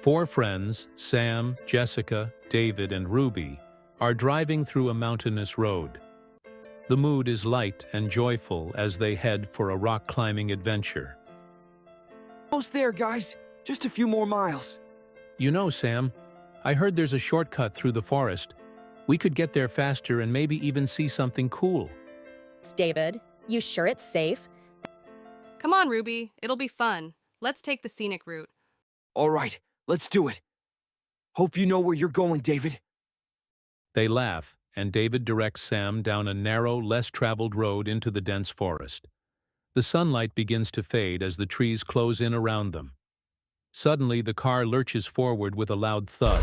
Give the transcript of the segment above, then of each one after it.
Four friends, Sam, Jessica, David, and Ruby, are driving through a mountainous road. The mood is light and joyful as they head for a rock-climbing adventure. Almost there, guys. Just a few more miles. You know, Sam, I heard there's a shortcut through the forest. We could get there faster and maybe even see something cool. David, you sure it's safe? Come on, Ruby. It'll be fun. Let's take the scenic route. All right, let's do it. Hope you know where you're going, David. They laugh, and David directs Sam down a narrow, less-traveled road into the dense forest. The sunlight begins to fade as the trees close in around them. Suddenly, the car lurches forward with a loud thud.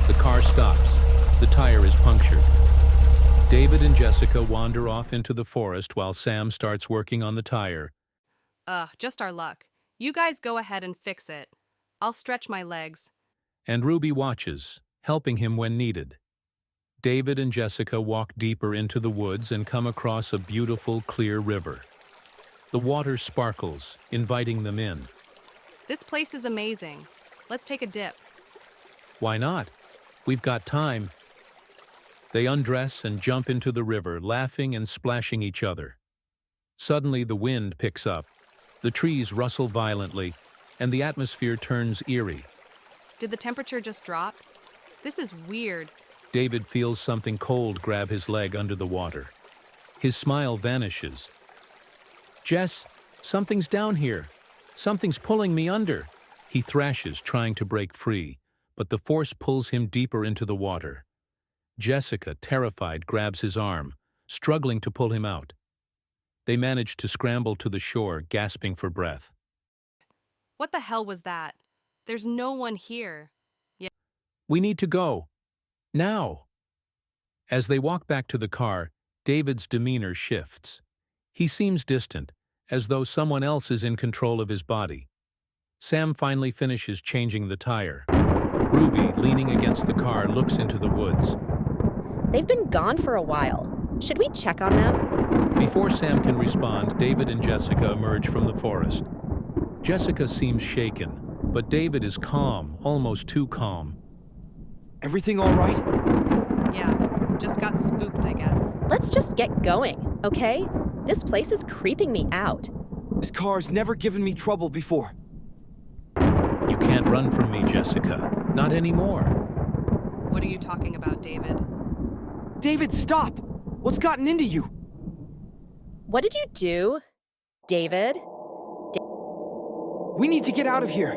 The car stops. The tire is punctured. David and Jessica wander off into the forest while Sam starts working on the tire. Just our luck. You guys go ahead and fix it. I'll stretch my legs. And Ruby watches, helping him when needed. David and Jessica walk deeper into the woods and come across a beautiful, clear river. The water sparkles, inviting them in. This place is amazing. Let's take a dip. Why not? We've got time. They undress and jump into the river, laughing and splashing each other. Suddenly, the wind picks up. The trees rustle violently, and the atmosphere turns eerie. Did the temperature just drop? This is weird. David feels something cold grab his leg under the water. His smile vanishes. Jess, something's down here. Something's pulling me under. He thrashes, trying to break free, but the force pulls him deeper into the water. Jessica, terrified, grabs his arm, struggling to pull him out. They manage to scramble to the shore, gasping for breath. What the hell was that? There's no one here. We need to go. Now. As they walk back to the car, David's demeanor shifts. He seems distant, as though someone else is in control of his body. Sam finally finishes changing the tire. Ruby, leaning against the car, looks into the woods. They've been gone for a while. Should we check on them? Before Sam can respond, David and Jessica emerge from the forest. Jessica seems shaken, but David is calm, almost too calm. Everything all right? Yeah, just got spooked, I guess. Let's just get going, okay? This place is creeping me out. This car's never given me trouble before. You can't run from me, Jessica. Not anymore. What are you talking about, David? David, stop! What's gotten into you? What did you do? David? We need to get out of here.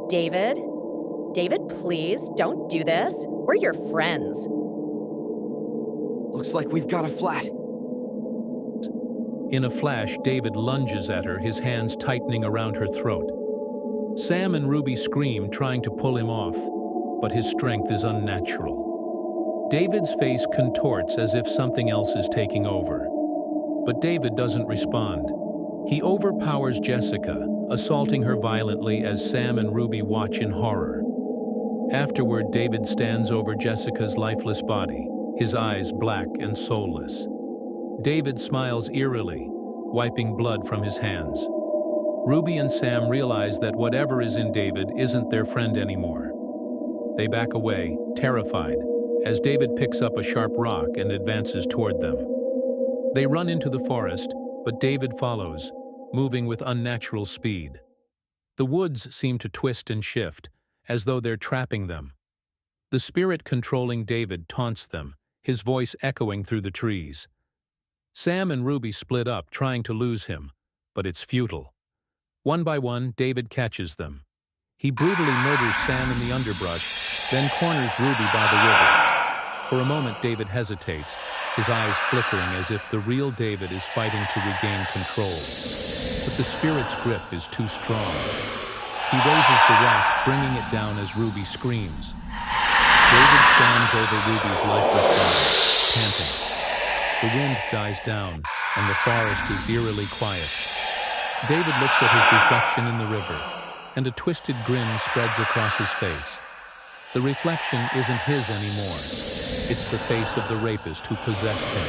David? David, please, don't do this. We're your friends. Looks like we've got a flat. In a flash, David lunges at her, his hands tightening around her throat. Sam and Ruby scream, trying to pull him off, but his strength is unnatural. David's face contorts as if something else is taking over. But David doesn't respond. He overpowers Jessica, assaulting her violently as Sam and Ruby watch in horror. Afterward, David stands over Jessica's lifeless body, his eyes black and soulless. David smiles eerily, wiping blood from his hands. Ruby and Sam realize that whatever is in David isn't their friend anymore. They back away, terrified, as David picks up a sharp rock and advances toward them. They run into the forest, but David follows, moving with unnatural speed. The woods seem to twist and shift, as though they're trapping them. The spirit controlling David taunts them, his voice echoing through the trees. Sam and Ruby split up, trying to lose him, but it's futile. One by one, David catches them. He brutally murders Sam in the underbrush, then corners Ruby by the river. For a moment, David hesitates, his eyes flickering as if the real David is fighting to regain control. But the spirit's grip is too strong. He raises the rock, bringing it down as Ruby screams. David stands over Ruby's lifeless body, panting. The wind dies down, and the forest is eerily quiet. David looks at his reflection in the river, and a twisted grin spreads across his face. The reflection isn't his anymore. It's the face of the rapist who possessed him.